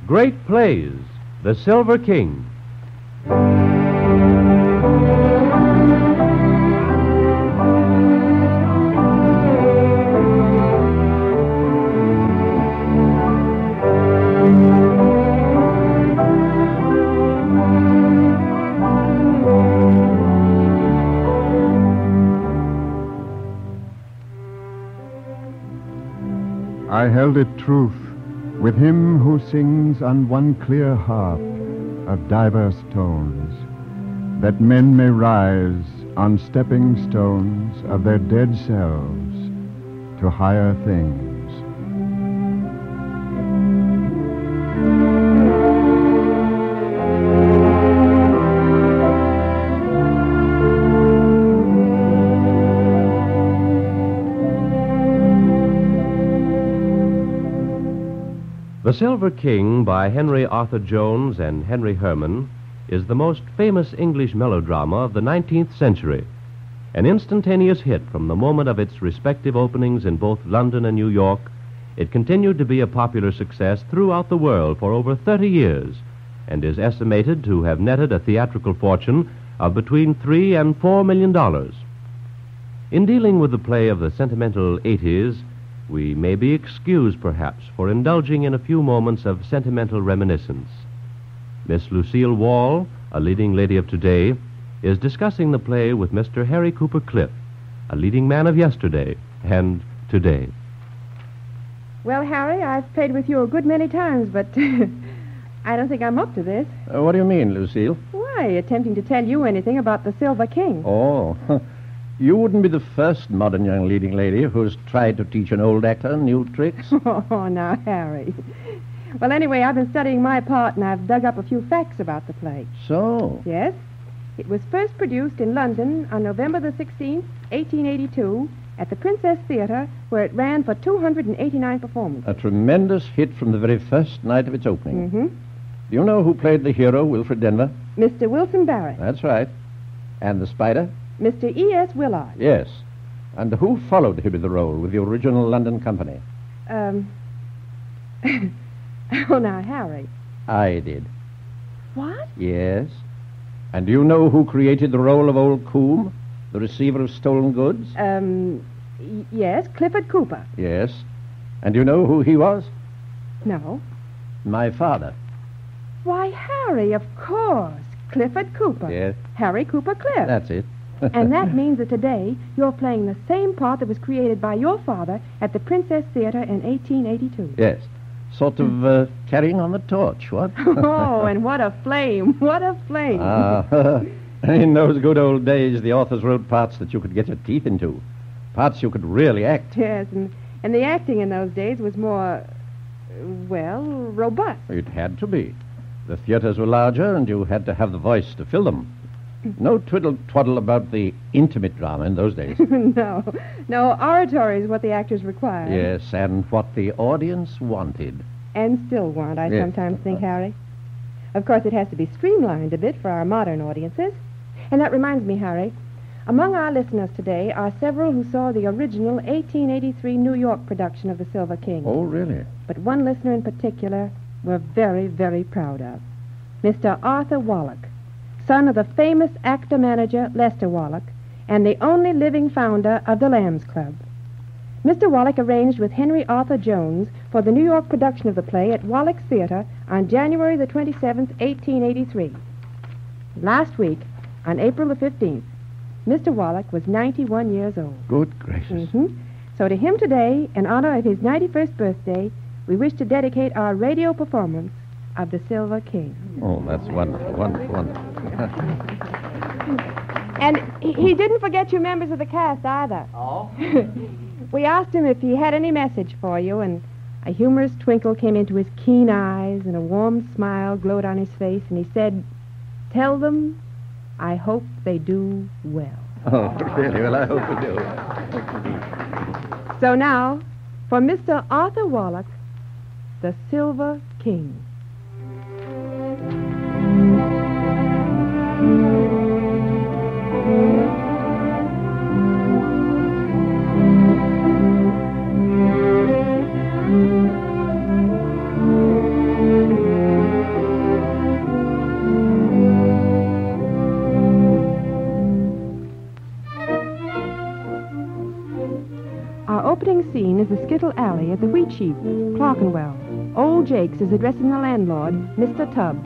Great Plays, The Silver King. I held it truth with him who sings on one clear harp of diverse tones, that men may rise on stepping stones of their dead selves to higher things. The Silver King by Henry Arthur Jones and Henry Herman is the most famous English melodrama of the 19th century. An instantaneous hit from the moment of its respective openings in both London and New York, it continued to be a popular success throughout the world for over 30 years and is estimated to have netted a theatrical fortune of between $3 and $4 million. In dealing with the play of the sentimental 80s, we may be excused, perhaps, for indulging in a few moments of sentimental reminiscence. Miss Lucille Wall, a leading lady of today, is discussing the play with Mr. Harry Cooper Cliff, a leading man of yesterday and today. Well, Harry, I've played with you a good many times, but I don't think I'm up to this. What do you mean, Lucille? Why, attempting to tell you anything about the Silver King. Oh, you wouldn't be the first modern young leading lady who's tried to teach an old actor new tricks. Oh, now, Harry. Well, anyway, I've been studying my part, and I've dug up a few facts about the play. So? Yes. It was first produced in London on November the 16th, 1882, at the Princess Theatre, where it ran for 289 performances. A tremendous hit from the very first night of its opening. Mm-hmm. Do you know who played the hero, Wilfred Denver? Mr. Wilson Barrett. That's right. And the spider? Mr. E.S. Willard. Yes. And who followed him in the role with the original London company? Oh, now, Harry. I did. What? Yes. And do you know who created the role of Old Coombe, the receiver of stolen goods? Yes, Clifford Cooper. Yes. And do you know who he was? No. My father. Why, Harry, of course. Clifford Cooper. Yes. Harry Cooper Cliff. That's it. And that means that today you're playing the same part that was created by your father at the Princess Theatre in 1882. Yes. Sort of carrying on the torch, what? Oh, and what a flame. What a flame. In those good old days, the authors wrote parts that you could get your teeth into. Parts you could really act. Yes, and the acting in those days was more, well, robust. It had to be. The theaters were larger, and you had to have the voice to fill them. No twiddle-twaddle about the intimate drama in those days. No, oratory is what the actors required. Yes, and what the audience wanted. And still want, I sometimes think, Harry. Of course, it has to be streamlined a bit for our modern audiences. And that reminds me, Harry, among our listeners today are several who saw the original 1883 New York production of The Silver King. Oh, really? But one listener in particular we're very, very proud of. Mr. Arthur Wallach, son of the famous actor-manager Lester Wallach, and the only living founder of the Lambs Club. Mr. Wallach arranged with Henry Arthur Jones for the New York production of the play at Wallach Theatre on January the 27th, 1883. Last week, on April the 15th, Mr. Wallach was 91 years old. Good gracious. Mm-hmm. So to him today, in honor of his 91st birthday, we wish to dedicate our radio performance of The Silver King. Oh, that's wonderful, wonderful, wonderful. And he didn't forget you members of the cast either. Oh? We asked him if he had any message for you, and a humorous twinkle came into his keen eyes, and a warm smile glowed on his face, and he said, "Tell them I hope they do well." Oh, really? Well, I hope we do. So now, for Mr. Arthur Wallach, The Silver King. Our opening scene is the Skittle Alley at the Wheat Sheaf, Clerkenwell. Old Jakes is addressing the landlord, Mr. Tubbs.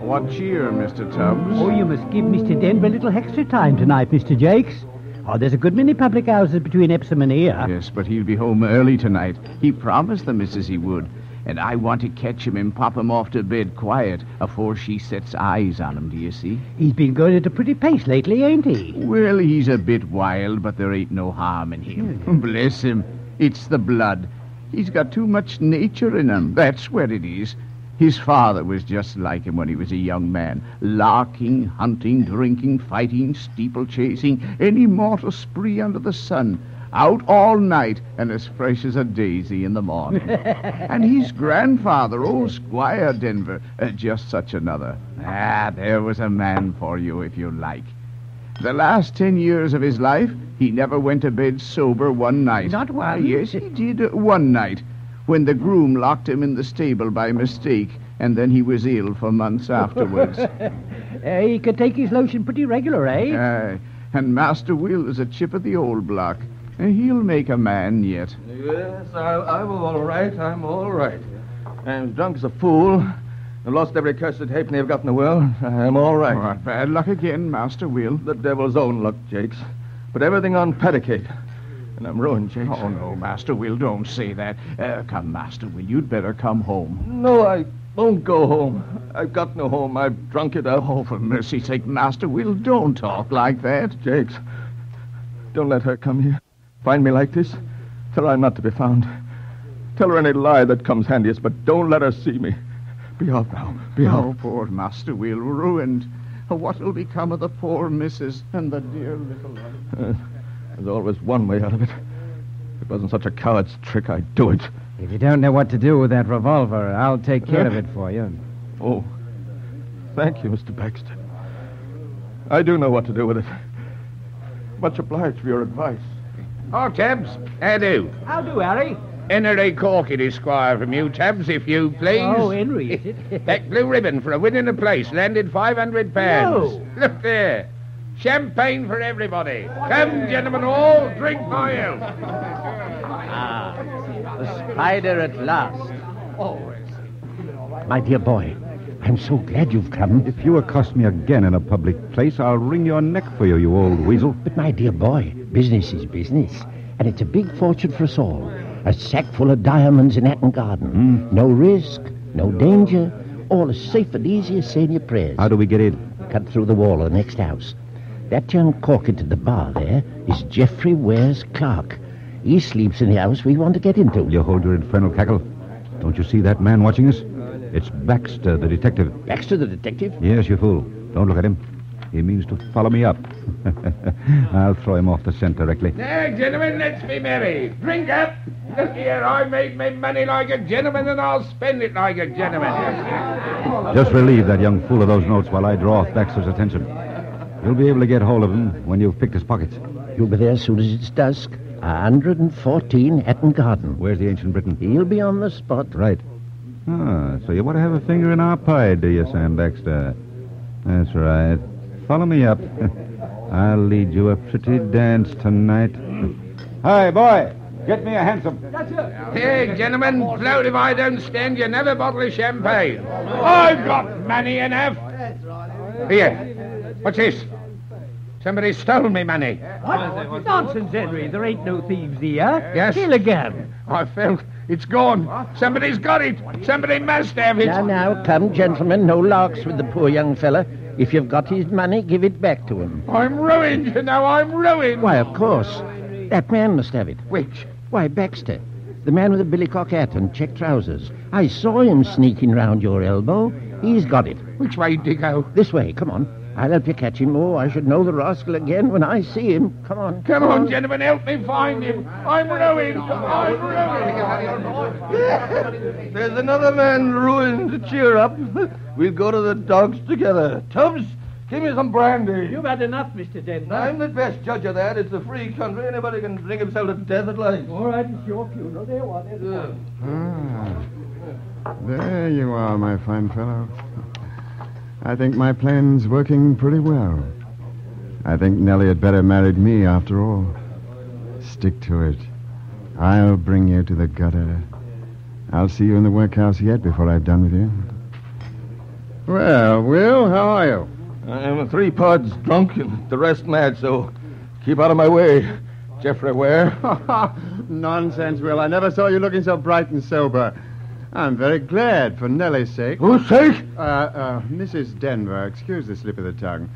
What cheer, Mr. Tubbs? Oh, you must give Mr. Denver a little extra time tonight, Mr. Jakes. Oh, there's a good many public houses between Epsom and here. Yes, but he'll be home early tonight. He promised the missus he would. And I want to catch him and pop him off to bed quiet afore she sets eyes on him, do you see? He's been going at a pretty pace lately, ain't he? Well, he's a bit wild, but there ain't no harm in him. Bless him. It's the blood. He's got too much nature in him. That's what it is. His father was just like him when he was a young man. Larking, hunting, drinking, fighting, steeplechasing, any mortal spree under the sun. Out all night and as fresh as a daisy in the morning. And his grandfather, old Squire Denver, just such another. There was a man for you, if you like. The last 10 years of his life, he never went to bed sober one night. Not one? Yes, he did, one night, when the groom locked him in the stable by mistake, and then he was ill for months afterwards. He could take his lotion pretty regular, eh? And Master Will is a chip of the old block. He'll make a man yet. Yes, I'm all right. I'm all right. I'm drunk as a fool. I've lost every cursed halfpenny I've got in the world. I'm all right. Oh, bad luck again, Master Will. The devil's own luck, Jakes. Put everything on pedicate. And I'm ruined, Jakes. Oh, no, Master Will, don't say that. Come, Master Will, you'd better come home. No, I won't go home. I've got no home. I've drunk it up. Oh, for mercy's sake, Master Will, don't talk like that. Jakes, don't let her come here. Find me like this. Tell her I'm not to be found. Tell her any lie that comes handiest, but don't let her see me. Be off now. Be off. Oh, poor Master Will, ruined. What'll become of the poor missus and the dear little one? There's always one way out of it. If it wasn't such a coward's trick, I'd do it. If you don't know what to do with that revolver, I'll take care of it for you. Oh, thank you, Mr. Baxter. I do know what to do with it. Much obliged for your advice. Oh, Tubbs, how do? How do, Harry? Henry Corkin, Esquire, from you, Tubbs, if you please. Oh, Henry, is it? That blue ribbon for a win in the place landed £500. No. Look there. Champagne for everybody. Come, gentlemen all, drink my health. The spider at last. My dear boy, I'm so glad you've come. If you accost me again in a public place, I'll wring your neck for you, you old weasel. But my dear boy, business is business, and it's a big fortune for us all. A sack full of diamonds in Hatton Garden. No risk, no danger, all as safe and easy as saying your prayers. How do we get in? Cut through the wall of the next house. That young corker to the bar there is Geoffrey Ware's clerk. He sleeps in the house we want to get into. You hold your infernal cackle. Don't you see that man watching us? It's Baxter, the detective. Baxter, the detective? Yes, you fool. Don't look at him. He means to follow me up. I'll throw him off the scent directly. Now, gentlemen, let's be merry. Drink up. Look here, I made my money like a gentleman, and I'll spend it like a gentleman. Just relieve that young fool of those notes while I draw off Baxter's attention. You'll be able to get hold of him when you've picked his pockets. You'll be there as soon as it's dusk. 114 Hatton Garden. Where's the ancient Briton? He'll be on the spot. Right. Ah, so you want to have a finger in our pie, do you, Sam Baxter? That's right. Follow me up. I'll lead you a pretty dance tonight. Hi, boy. Get me a hansom. Hey, gentlemen, float if I don't stand you another bottle of champagne. I've got money enough. Here, what's this? Somebody stole me money. What? Nonsense, Henry. There ain't no thieves here. Yes? Steal again. I felt it's gone. Somebody's got it. Somebody must have it. Now, come, gentlemen. No larks with the poor young fella. If you've got his money, give it back to him. I'm ruined, you know. I'm ruined. Why, of course. That man must have it. Which? Why, Baxter. The man with the billycock hat and check trousers. I saw him sneaking round your elbow. He's got it. Which way did he go? This way. Come on. I'll help you catch him. Oh, I should know the rascal again when I see him. Come on. Come on, gentlemen. Help me find him. I'm ruined. I'm ruined. There's another man ruined to cheer up. We'll go to the dogs together. Tubbs, give me some brandy. You've had enough, Mr. Denver. I'm the best judge of that. It's a free country. Anybody can drink himself to death at life. All right, it's your funeral. There, what is it? There you are, my fine fellow. I think my plan's working pretty well. I think Nellie had better married me after all. Stick to it. I'll bring you to the gutter. I'll see you in the workhouse yet before I've done with you. Well, Will, how are you? I'm 3 parts drunk and the rest mad, so keep out of my way, Geoffrey Ware. Nonsense, Will. I never saw you looking so bright and sober. I'm very glad for Nellie's sake. Whose sake? Mrs. Denver, excuse the slip of the tongue.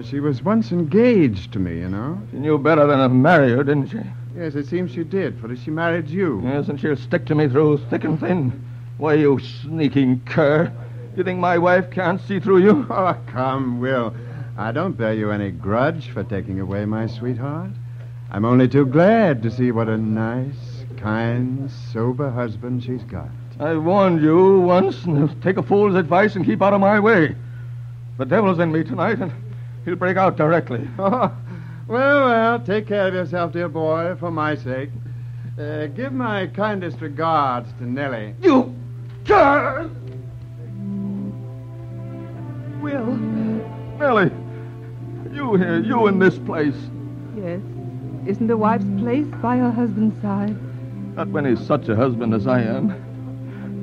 She was once engaged to me, you know. She knew better than to marry her, didn't she? Yes, it seems she did, for she married you. Yes, and she'll stick to me through thick and thin. Why, you sneaking cur. You think my wife can't see through you? Oh, come, Will. I don't bear you any grudge for taking away my sweetheart. I'm only too glad to see what a nice, kind, sober husband she's got. I warned you once, and take a fool's advice and keep out of my way. The devil's in me tonight, and he'll break out directly. Oh, well, take care of yourself, dear boy, for my sake. Give my kindest regards to Nellie. You cur! Will. Nellie, you here, you in this place. Yes. Isn't a wife's place by her husband's side? Not when he's such a husband as I am.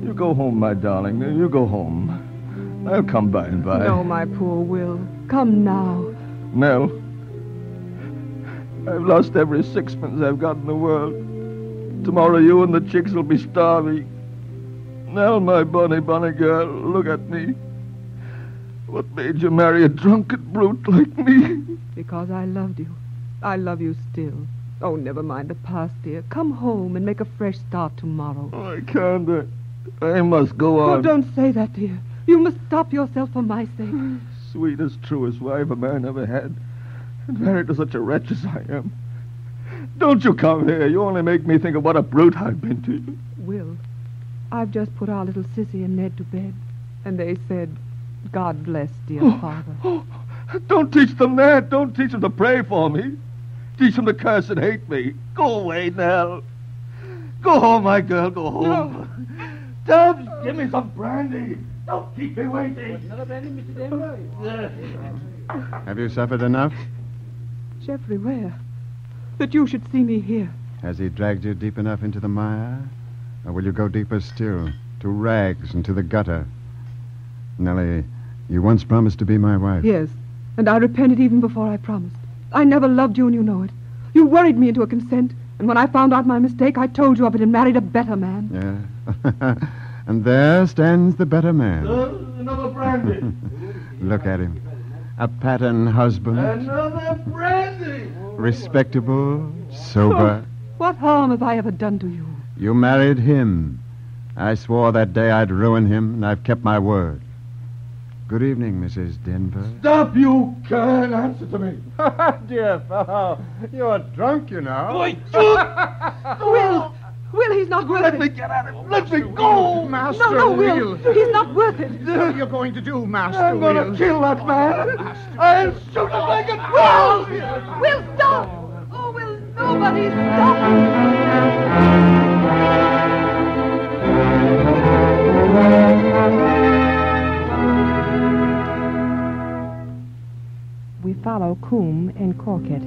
You go home, my darling. You go home. I'll come by and by. No, my poor Will. Come now. Nell, I've lost every sixpence I've got in the world. Tomorrow you and the chicks will be starving. Nell, my bonny girl, look at me. What made you marry a drunken brute like me? Because I loved you. I love you still. Oh, never mind the past, dear. Come home and make a fresh start tomorrow. Oh, I can't. I must go on. Oh, don't say that, dear. You must stop yourself for my sake. Sweetest, truest wife a man ever had. And married to such a wretch as I am. Don't you come here. You only make me think of what a brute I've been to you. Will, I've just put our little Sissy and Ned to bed. And they said, God bless, dear father. Oh, don't teach them that. Don't teach them to pray for me. Teach them to curse and hate me. Go away, Nell. Go home, my girl. Go home. No. Tubbs, give me some brandy. Don't keep me waiting. Another brandy, Mr. Denver? Have you suffered enough? Geoffrey Ware, that you should see me here. Has he dragged you deep enough into the mire? Or will you go deeper still, to rags and to the gutter? Nellie, you once promised to be my wife. Yes, and I repented even before I promised. I never loved you, and you know it. You worried me into a consent, and when I found out my mistake, I told you of it and married a better man. Yeah. And there stands the better man. Another brandy. Look at him. A pattern husband. Another brandy. Respectable, sober. Oh, what harm have I ever done to you? You married him. I swore that day I'd ruin him, and I've kept my word. Good evening, Mrs. Denver. Stop, you cur, and answer to me. Dear fellow, you're drunk, you know. Will, he's not worth it. Let me get at him. Let me go. Master No, Will, he's not worth it. What are you going to do, Master I'm going to kill that man. I'll shoot him like a dog. Will, stop. Oh, will nobody stop? We follow Coombe and Corkett.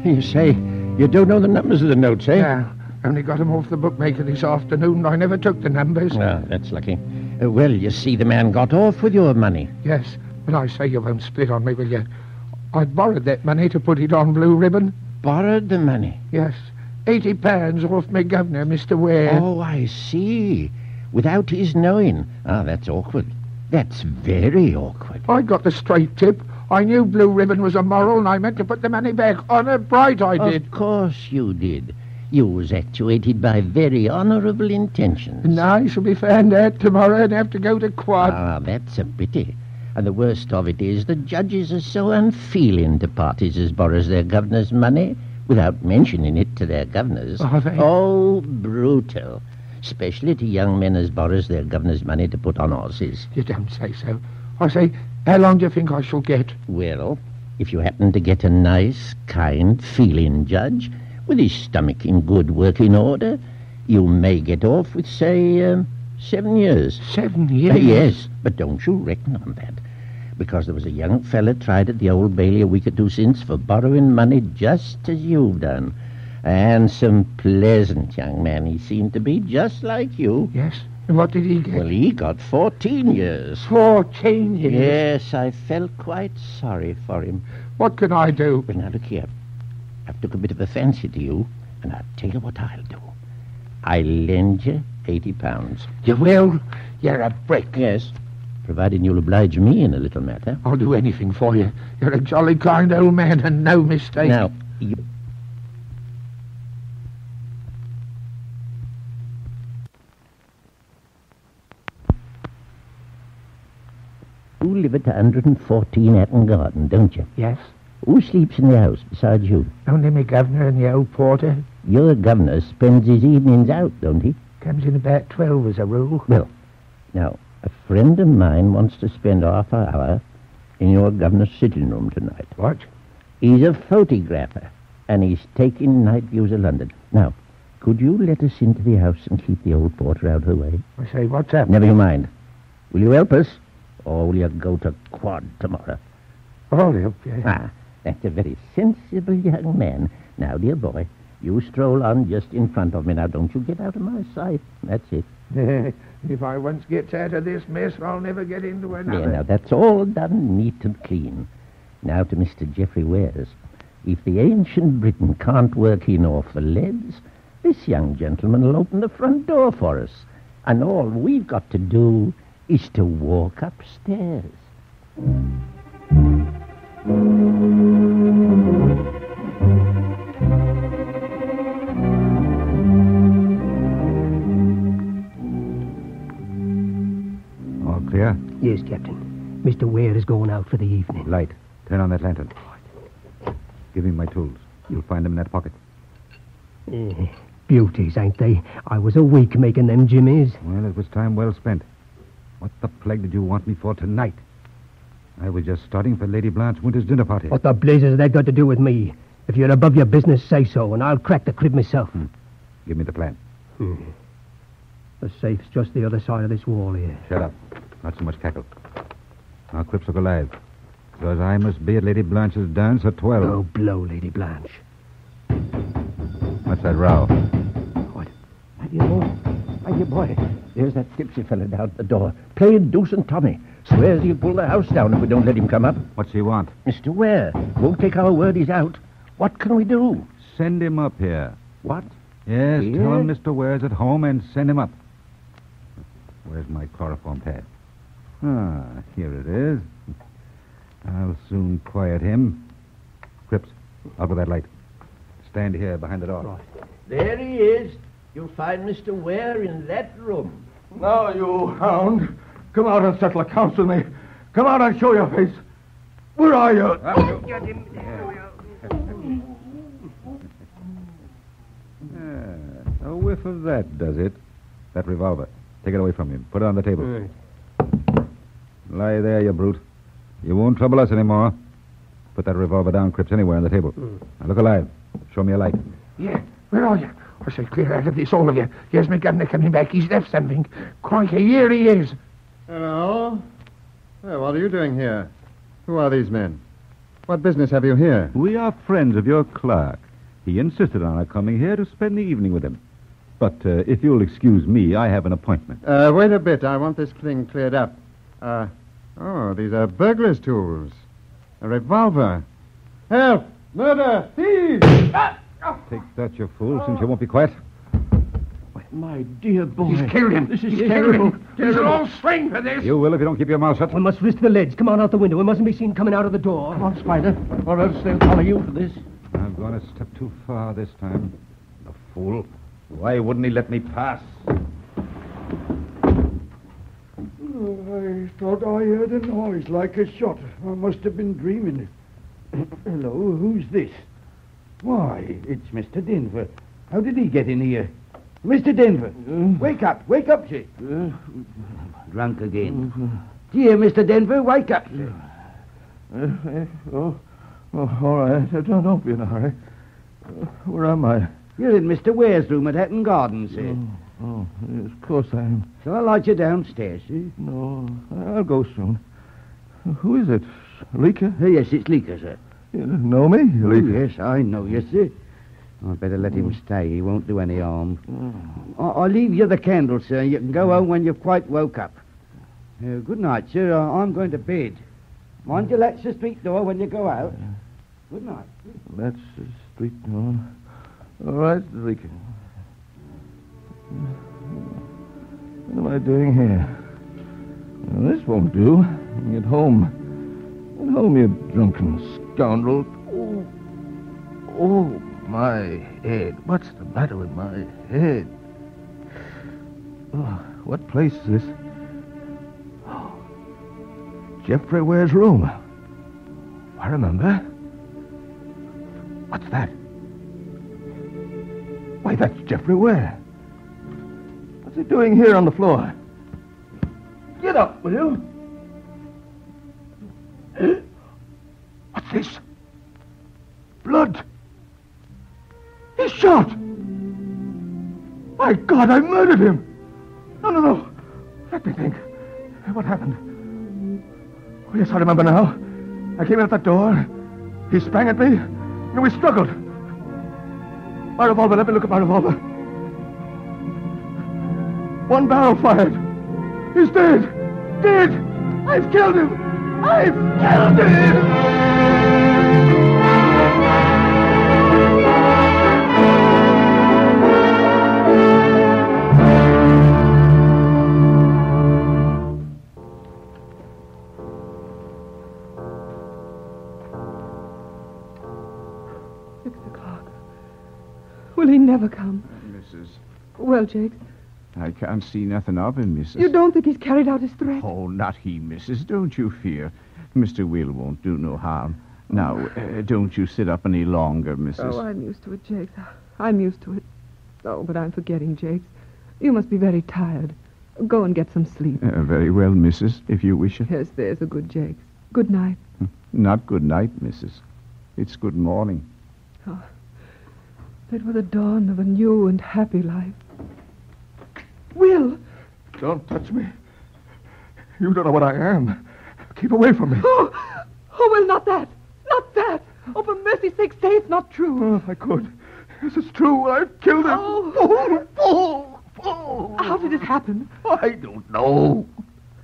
You say you don't know the numbers of the notes, eh? Yeah, only got them off the bookmaker this afternoon. I never took the numbers. Ah, that's lucky. Well, you see, the man got off with your money. Yes, but I say you won't split on me, will you? I borrowed that money to put it on Blue Ribbon. Borrowed the money? Yes, £80 off my governor, Mr. Ware. Oh, I see. Without his knowing. Ah, that's awkward. That's very awkward. I got the straight tip. I knew Blue Ribbon was immoral, and I meant to put the money back. Honor bright, I did. Of course you did. You was actuated by very honourable intentions. And I shall be found out tomorrow and have to go to quad. Ah, that's a pity. And the worst of it is the judges are so unfeeling to parties as borrows their governor's money without mentioning it to their governors. Are they? Oh, brutal. Especially to young men as borrows their governor's money to put on horses. You don't say so. I say, how long do you think I shall get? Well, if you happen to get a nice, kind, feeling judge with his stomach in good working order, you may get off with, say, 7 years. 7 years? Yes, but don't you reckon on that. because there was a young fella tried at the Old Bailey a week or two since for borrowing money just as you've done. Handsome, pleasant young man he seemed to be, just like you. Yes? And what did he get? Well, he got 14 years. 14 years? Yes, I felt quite sorry for him. What can I do? Well, now, look here. I've took a bit of a fancy to you, and I'll tell you what I'll do. I'll lend you £80. You will? You're a brick. Yes, providing you'll oblige me in a little matter. I'll do anything for you. You're a jolly kind old man, and no mistake. Now, you... You live at 114 Hatton Garden, don't you? Yes. Who sleeps in the house besides you? Only me governor and the old porter. Your governor spends his evenings out, don't he? Comes in about 12 as a rule. Well, now, a friend of mine wants to spend half an hour in your governor's sitting room tonight. What? He's a photographer, and he's taking night views of London. Now, could you let us into the house and keep the old porter out of the way? I say, what's up? Never you mind. Will you help us, or will you go to quad tomorrow? I'll help you. Ah, that's a very sensible young man. Now, dear boy, you stroll on just in front of me. Now, don't you get out of my sight. That's it. If I once get out of this mess, I'll never get into another. Yeah, now, that's all done neat and clean. Now to Mr. Geoffrey Ware's. If the ancient Briton can't work in off the leads, this young gentleman will open the front door for us. And all we've got to do is to walk upstairs. All clear? Yes, Captain. Mr. Ware is going out for the evening. Light. Turn on that lantern. Give me my tools. You'll find them in that pocket. Beauties, ain't they? I was a week making them jimmies. Well, it was time well spent. What the plague did you want me for tonight? I was just starting for Lady Blanche Winter's dinner party. What the blazes has that got to do with me? If you're above your business, say so, and I'll crack the crib myself. Give me the plan. The safe's just the other side of this wall here. Shut up. Not so much cackle. Our Crips look alive. Because I must be at Lady Blanche's dance at 12. Oh, blow, Lady Blanche. What's that row? What? My dear boy, there's that tipsy fella down at the door, playing deuce and Tommy. Swears he'll pull the house down if we don't let him come up. What's he want? Mr. Ware won't take our word he's out. What can we do? Send him up here. What? Yes, Here? tell him Mr. Ware's at home and send him up. Where's my chloroform pad? Ah, here it is. I'll soon quiet him. Cripps, out with that light. Stand here behind the door. Right. There he is. You'll find Mr. Ware in that room. Now, you hound, come out and settle accounts with me. Come out and show your face. Where are you? A whiff of that does it. That revolver. Take it away from him. Put it on the table. Lie there, you brute. You won't trouble us anymore. Put that revolver down, Cripps, anywhere on the table. Now look alive. Show me a light. Yeah, where are you? I say, clear out of this, all of you. Here's my governor coming back. He's left something. Crikey, here he is. Hello? Well, what are you doing here? Who are these men? What business have you here? We are friends of your clerk. He insisted on our coming here to spend the evening with him. But if you'll excuse me, I have an appointment. Wait a bit. I want this thing cleared up. These are burglar's tools. A revolver. Help! Murder! Thieves! Take that, you fool, since you won't be quiet. My dear boy. He's killed him. This is He's terrible. killed him. He's all swing for this. You will if you don't keep your mouth shut. We must risk the ledge. Come on out the window. We mustn't be seen coming out of the door. Come on, Spider, or else they'll follow you for this. I've gone a step too far this time. The fool. Why wouldn't he let me pass? I thought I heard a noise like a shot. I must have been dreaming. Hello, who's this? Why, it's Mr. Denver. How did he get in here? Mr. Denver, wake up, sir. Drunk again. Dear Mr. Denver, wake up, sir. All right. Don't be in a hurry. Where am I? You're in Mr. Ware's room at Hatton Garden, sir. Oh, yes, of course I am. Shall I light you downstairs, sir? No, I'll go soon. Who is it? Leaker? Yes, it's Leaker, sir. You know me, Leaker? Oh, yes, I know you, sir. I'd better let him stay. He won't do any harm. I'll leave you the candle, sir. You can go home when you've quite woke up. Good night, sir. I'm going to bed. Mind you latch the street door when you go out. Good night. That's the street door. All right, Leaker. What am I doing here? Well, this won't do. Get home. Get home, you drunken scoundrel. Oh, my head. What's the matter with my head? Oh, what place is this? Oh, Geoffrey Ware's room. I remember. What's that? Why, that's Geoffrey Ware. What's he doing here on the floor? Get up, will you? What's this? Blood. He's shot. My God, I murdered him. No. Let me think. What happened? Oh, yes, I remember now. I came in at that door. He sprang at me, and we struggled. My revolver, let me look at my revolver. One barrel fired. He's dead. Dead. I've killed him. I've killed him. Will he never come? Mrs. Well, Jakes? I can't see nothing of him, Mrs. You don't think he's carried out his threat? Oh, not he, Mrs. Don't you fear. Mr. Will won't do no harm. Now, don't you sit up any longer, Mrs. Oh, I'm used to it, Jakes. I'm used to it. Oh, but I'm forgetting, Jakes. You must be very tired. Go and get some sleep. Very well, Mrs., if you wish it. Yes, there's a good Jakes. Good night. Not good night, Mrs. It's good morning. Oh, it was the dawn of a new and happy life. Will! Don't touch me. You don't know what I am. Keep away from me. Oh, Will, not that. Not that. Oh, for mercy's sake, say it's not true. Oh, if I could. Yes, it's true. I've killed him. Oh. Fool. How did it happen? I don't know.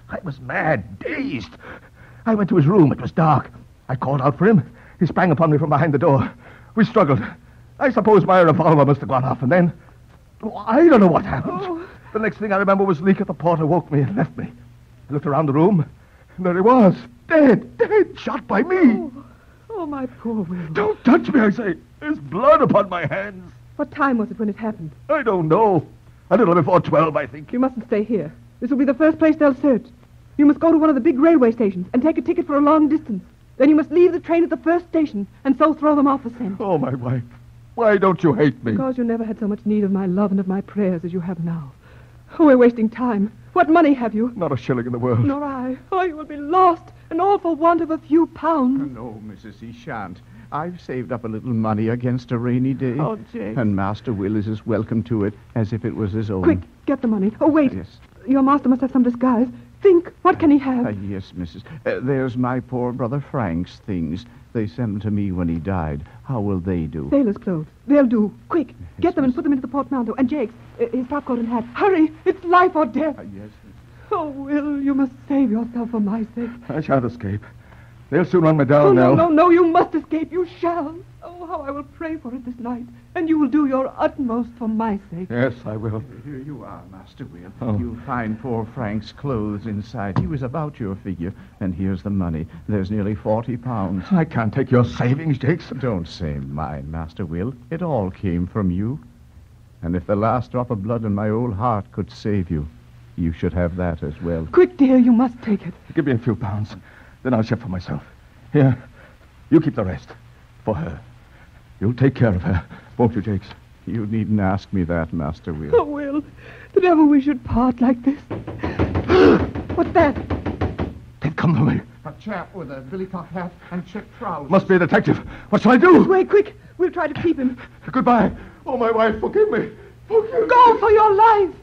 I was mad, dazed. I went to his room. It was dark. I called out for him. He sprang upon me from behind the door. We struggled. I suppose my revolver must have gone off, and then... Oh, I don't know what happened. Oh. The next thing I remember was Leaker, the porter, woke me and left me. I looked around the room, and there he was. Dead, shot by me. Oh, my poor Will. Don't touch me, I say. There's blood upon my hands. What time was it when it happened? I don't know. A little before 12, I think. You mustn't stay here. This will be the first place they'll search. You must go to one of the big railway stations and take a ticket for a long distance. Then you must leave the train at the first station and so throw them off the scent. Oh, my wife. Why don't you hate me? Because you never had so much need of my love and of my prayers as you have now. Oh, we're wasting time. What money have you? Not a shilling in the world. Nor I. Oh, you will be lost, and all for want of a few pounds. No, Mrs., he shan't. I've saved up a little money against a rainy day. Oh, Jake. And Master Will is as welcome to it as if it was his own. Quick, get the money. Oh, wait. Yes. Your master must have some disguise. Think, what can he have? Yes, Mrs. There's my poor brother Frank's things. They sent them to me when he died. How will they do? Sailor's clothes. They'll do. Quick, get them and put them into the portmanteau. And Jake's, his topcoat and hat. Hurry, it's life or death. Yes, Mrs. Oh, Will, you must save yourself for my sake. I shan't escape. They'll soon run me down now. No, you must escape. You shall. Oh, how I will pray for it this night. And you will do your utmost for my sake. Yes, I will. Here you are, Master Will. Oh. You'll find poor Frank's clothes inside. He was about your figure. And here's the money. There's nearly £40. I can't take your savings, Jakes. Don't say mine, Master Will. It all came from you. And if the last drop of blood in my old heart could save you, you should have that as well. Quick, dear, you must take it. Give me a few pounds. Then I'll shift for myself. Here, you keep the rest. For her. You'll take care of her, won't you, Jakes? You needn't ask me that, Master Will. Oh, Will, that ever we should part like this. What's that? They've come for me. A chap with a billy-top hat and check trousers. Must be a detective. What shall I do? Wait, quick. We'll try to keep him. Goodbye. Oh, my wife, forgive me. Forgive me. Go for your life.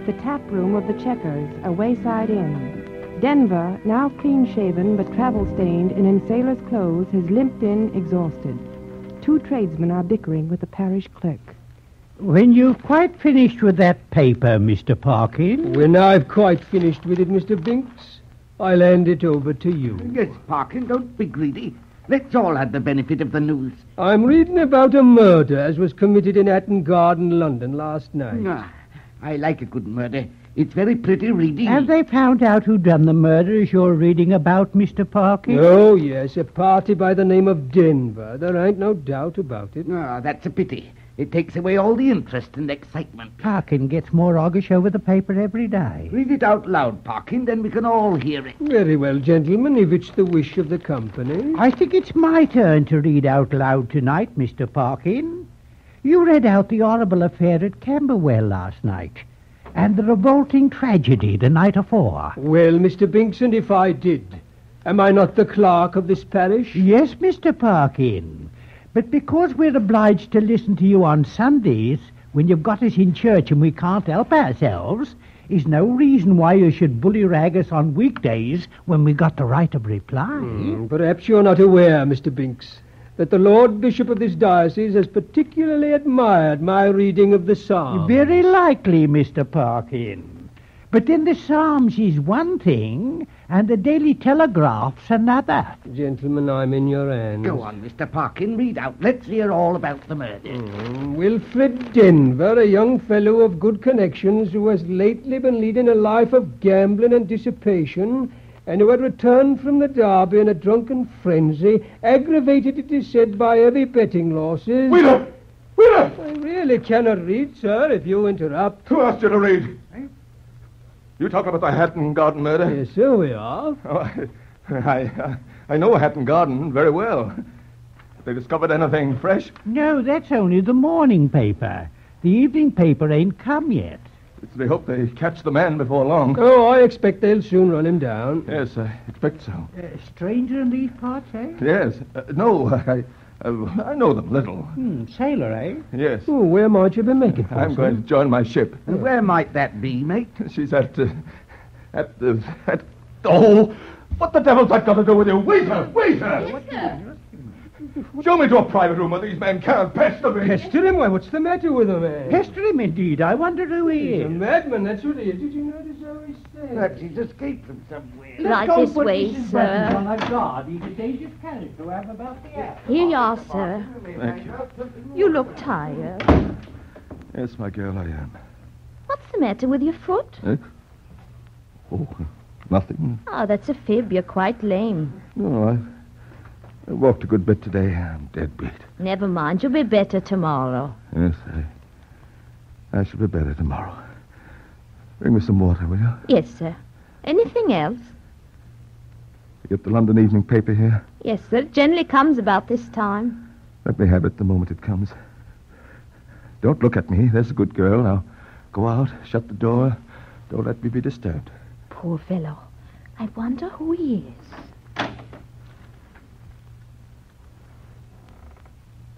the tap room of the Checkers, a wayside inn. Denver, now clean-shaven but travel-stained and in sailor's clothes, has limped in exhausted. 2 tradesmen are bickering with the parish clerk. When you've quite finished with that paper, Mr. Parkin. When I've quite finished with it, Mr. Binks, I'll hand it over to you. Yes, Parkin, don't be greedy. Let's all have the benefit of the news. I'm reading about a murder as was committed in Hatton Garden, London, last night. I like a good murder. It's very pretty reading. Have they found out who done the murders you're reading about, Mr. Parkin? Oh, yes, a party by the name of Denver. There ain't no doubt about it. That's a pity. It takes away all the interest and excitement. Parkin gets more hoggish over the paper every day. Read it out loud, Parkin, then we can all hear it. Very well, gentlemen, if it's the wish of the company. I think it's my turn to read out loud tonight, Mr. Parkin. You read out the horrible affair at Camberwell last night, and the revolting tragedy the night afore. Well, Mr. Binkson, if I did, am I not the clerk of this parish? Yes, Mr. Parkin. But because we're obliged to listen to you on Sundays, when you've got us in church and we can't help ourselves, is no reason why you should bullyrag us on weekdays when we got the right of reply. Perhaps you're not aware, Mr. Binks, that the Lord Bishop of this diocese has particularly admired my reading of the Psalms. Very likely, Mr. Parkin. But then the Psalms is one thing, and the Daily Telegraph's another. Gentlemen, I'm in your hands. Go on, Mr. Parkin, read out. Let's hear all about the murder. Wilfred Denver, a young fellow of good connections who has lately been leading a life of gambling and dissipation, and who had returned from the Derby in a drunken frenzy, aggravated, it is said, by heavy betting losses. Wheeler! I really cannot read, sir, if you interrupt. Who asked you to read? You talking about the Hatton Garden murder? Yes, sir, we are. Oh, I know Hatton Garden very well. Have they discovered anything fresh? No, that's only the morning paper. The evening paper ain't come yet. They hope they catch the man before long. Oh, I expect they'll soon run him down. Yes, I expect so. Stranger in these parts, eh? Yes. No, I know them little. Sailor, eh? Yes. Oh, where might you be making for, I'm going to join my ship. And where might that be, mate? She's oh, what the devil's that got to do with you? Waiter! Yes, sir. Show me to a private room where these men can't pester me. Pester him? Why, what's the matter with him, man? Pester him, indeed. I wonder who he He's is. a madman, that's what he is. Did you notice how he said? Perhaps he's escaped from somewhere. Right this way, sir. On a guard. He's a dangerous character to have about the air. Here you are, sir. Thank you. You look tired. Yes, my girl, I am. What's the matter with your foot? Oh, nothing. Oh, that's a fib. You're quite lame. No, I walked a good bit today. I'm dead beat. Never mind. You'll be better tomorrow. Yes, I shall be better tomorrow. Bring me some water, will you? Yes, sir. Anything else? You get the London evening paper here? Yes, sir. It generally comes about this time. Let me have it the moment it comes. Don't look at me. There's a good girl. Now, go out, shut the door. Don't let me be disturbed. Poor fellow. I wonder who he is.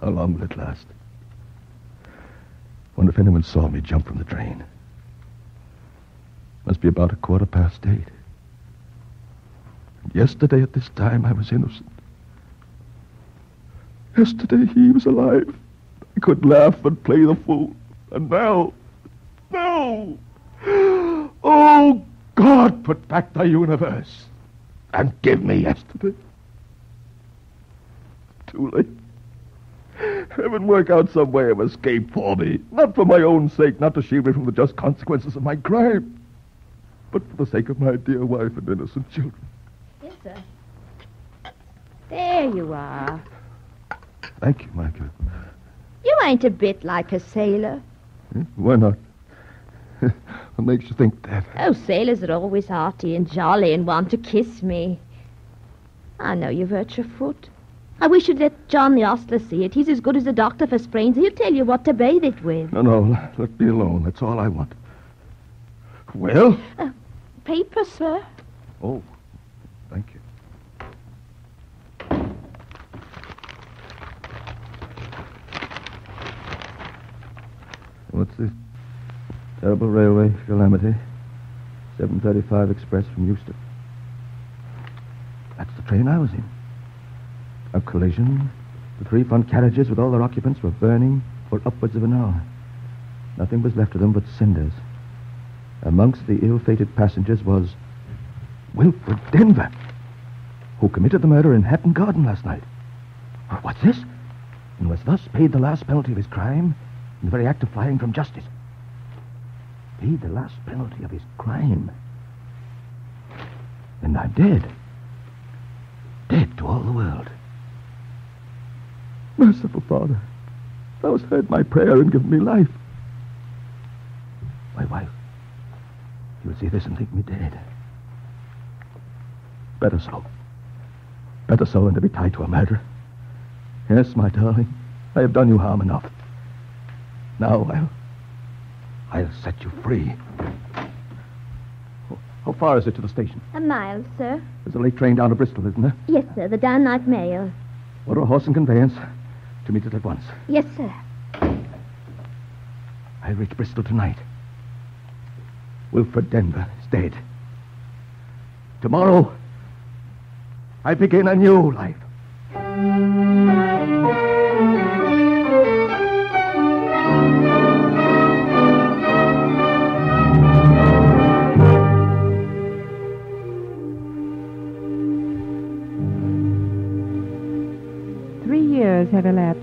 How long will it last? Wonder if anyone saw me jump from the train. Must be about 8:15. And yesterday at this time I was innocent. Yesterday he was alive. I could laugh and play the fool. And now... Oh, God, put back the universe and give me yesterday. Too late. Heaven work out some way of escape for me. Not for my own sake, not to shield me from the just consequences of my crime, but for the sake of my dear wife and innocent children. Yes, sir. There you are. Thank you, my girl. You ain't a bit like a sailor. Why not? What makes you think that? Oh, sailors are always hearty and jolly and want to kiss me. I know you've hurt your foot. I wish you'd let John the ostler see it. He's as good as a doctor for sprains. He'll tell you what to bathe it with. No, let me alone. That's all I want. Well? Paper, sir. Oh, thank you. What's this? Terrible railway calamity. 7:35 express from Euston. That's the train I was in. A collision. The 3 front carriages with all their occupants were burning for upwards of an hour. Nothing was left of them but cinders. Amongst the ill-fated passengers was Wilfred Denver, who committed the murder in Hatton Garden last night. What's this? And was thus paid the last penalty of his crime in the very act of flying from justice. Paid the last penalty of his crime. And I'm dead. Dead to all the world. Merciful Father, thou hast heard my prayer and given me life. My wife, she will see this and think me dead. Better so. Better so than to be tied to a murderer. Yes, my darling, I have done you harm enough. Now I'll set you free. How far is it to the station? A mile, sir. There's a late train down to Bristol, isn't there? Yes, sir, the downnight mail. Order a horse and conveyance to meet it at once. Yes, sir. I'll reach Bristol tonight. Wilfred Denver is dead. Tomorrow, I begin a new life. 3 years have elapsed.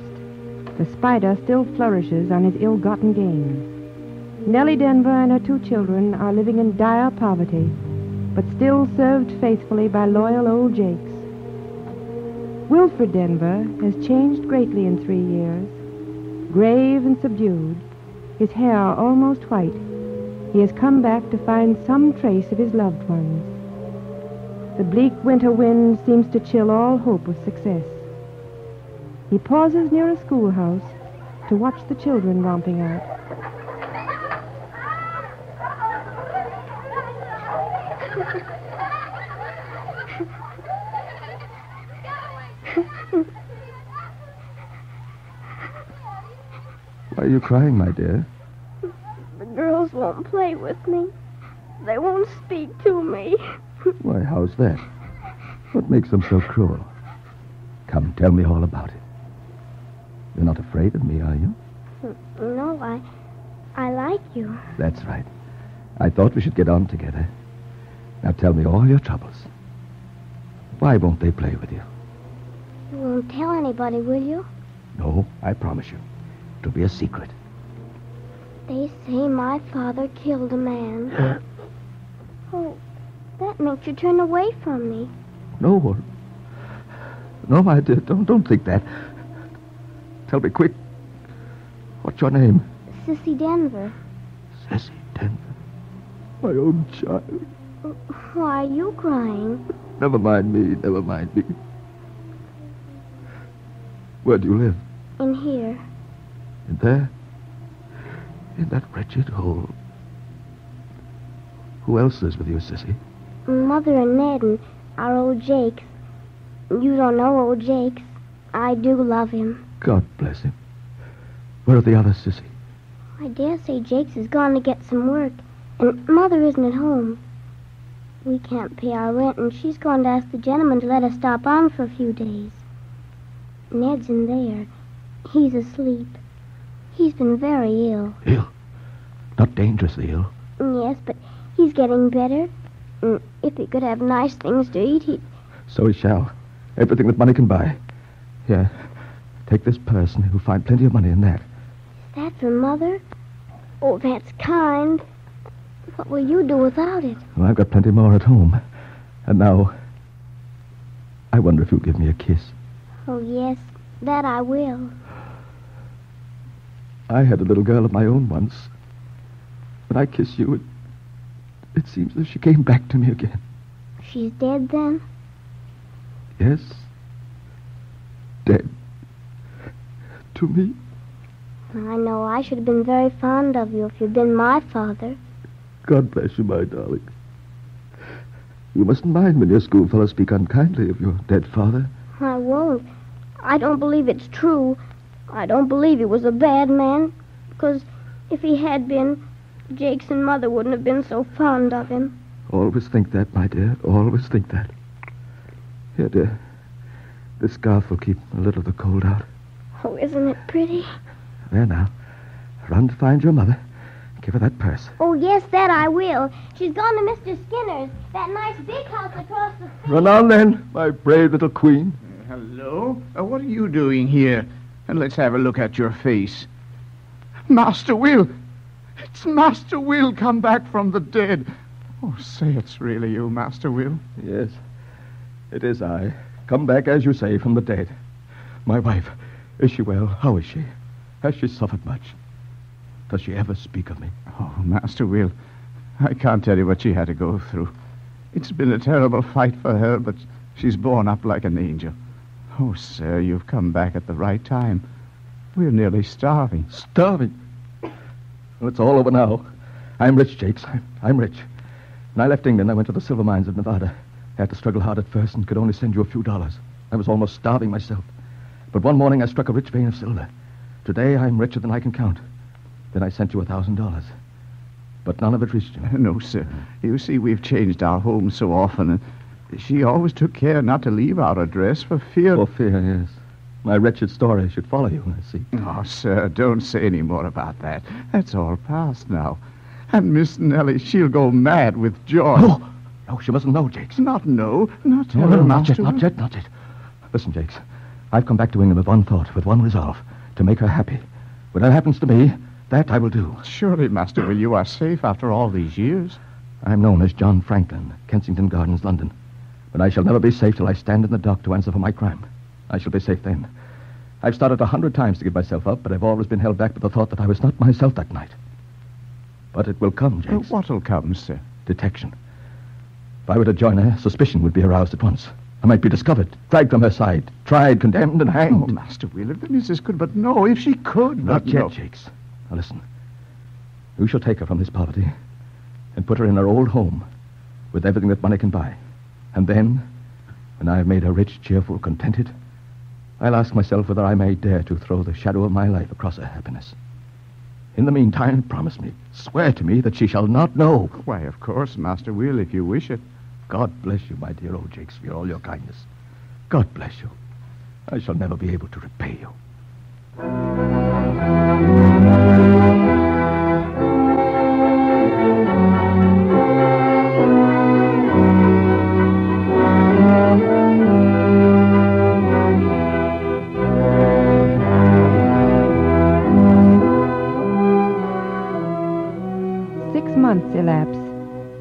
The spider still flourishes on his ill-gotten gains. Nellie Denver and her 2 children are living in dire poverty, but still served faithfully by loyal old Jakes. Wilfred Denver has changed greatly in 3 years. Grave and subdued, his hair almost white, he has come back to find some trace of his loved ones. The bleak winter wind seems to chill all hope of success. He pauses near a schoolhouse to watch the children romping out. Why are you crying, my dear? The girls won't play with me. They won't speak to me. Why, how's that? What makes them so cruel? Come, tell me all about it. You're not afraid of me, are you? No, I like you. That's right. I thought we should get on together. Now tell me all your troubles. Why won't they play with you? You won't tell anybody, will you? No, I promise you. It'll be a secret. They say my father killed a man. Oh, that makes you turn away from me. No, my dear, don't think that. Tell me quick. What's your name? Sissy Denver. Sissy Denver. My own child. Why are you crying? Never mind me. Where do you live? In here. In there? In that wretched hole. Who else lives with you, Sissy? Mother and Ned and our old Jakes. You don't know old Jakes. I do love him. God bless him. Where are the others, Sissy? I dare say Jakes has gone to get some work, and Mother isn't at home. We can't pay our rent, and she's gone to ask the gentleman to let us stop on for a few days. Ned's in there. He's asleep. He's been very ill. Ill? Not dangerously ill? Yes, but he's getting better. And if he could have nice things to eat, he'd... So he shall. Everything that money can buy. Here, take this purse, and you'll find plenty of money in that. Is that for Mother? Oh, that's kind. What will you do without it? Well, I've got plenty more at home. And now, I wonder if you'll give me a kiss. Oh, yes, that I will. I had a little girl of my own once. When I kiss you, it seems as if she came back to me again. She's dead, then? Yes. Dead. To me. I know I should have been very fond of you if you'd been my father. God bless you, my darling. You mustn't mind when your schoolfellows speak unkindly of your dead father. I won't. I don't believe it's true. I don't believe he was a bad man. Because if he had been, Jakes and Mother wouldn't have been so fond of him. Always think that, my dear. Always think that. Here, dear. This scarf will keep a little of the cold out. Oh, isn't it pretty? There now. Run to find your mother. Give her that purse. Oh, yes, that I will. She's gone to Mr. Skinner's, that nice big house across the street. Run on, then, my brave little queen. Hello? What are you doing here? And let's have a look at your face. Master Will! It's Master Will come back from the dead. Oh, say it's really you, Master Will. Yes, it is I. Come back, as you say, from the dead. My wife, is she well? How is she? Has she suffered much? Does she ever speak of me? Oh, Master Will, I can't tell you what she had to go through. It's been a terrible fight for her, but she's borne up like an angel. Oh, sir, you've come back at the right time. We're nearly starving. Starving? Well, it's all over now. I'm rich, Jakes. I'm rich. When I left England, I went to the silver mines of Nevada. I had to struggle hard at first and could only send you a few dollars. I was almost starving myself. But one morning I struck a rich vein of silver. Today I'm richer than I can count. Then I sent you $1,000. But none of it reached you. No, sir. You see, we've changed our home so often, and she always took care not to leave our address for fear... For fear, yes. My wretched story should follow you, I see. Oh, sir, don't say any more about that. That's all past now. And Miss Nellie, she'll go mad with joy. No! No, she mustn't know, Jakes. Not know? Not tell No, her, not Master yet, not yet. Listen, Jakes. I've come back to England with one thought, with one resolve. To make her happy. Whatever happens to me, that I will do. Surely, Master Will, you are safe after all these years. I'm known as John Franklin, Kensington Gardens, London. But I shall never be safe till I stand in the dock to answer for my crime. I shall be safe then. I've started 100 times to give myself up, but I've always been held back by the thought that I was not myself that night. But it will come, Jakes. What'll come, sir? Detection. If I were to join her, suspicion would be aroused at once. I might be discovered, dragged from her side, tried, condemned, and hanged. Oh, Master Will, if the missus could but know, if she could. Not yet, know. Jakes. Now listen. You shall take her from this poverty and put her in her old home with everything that money can buy. And then, when I have made her rich, cheerful, contented, I'll ask myself whether I may dare to throw the shadow of my life across her happiness. In the meantime, promise me, swear to me that she shall not know. Why, of course, Master Will, if you wish it. God bless you, my dear old Jakes, for all your kindness. God bless you. I shall never be able to repay you. 6 months elapse.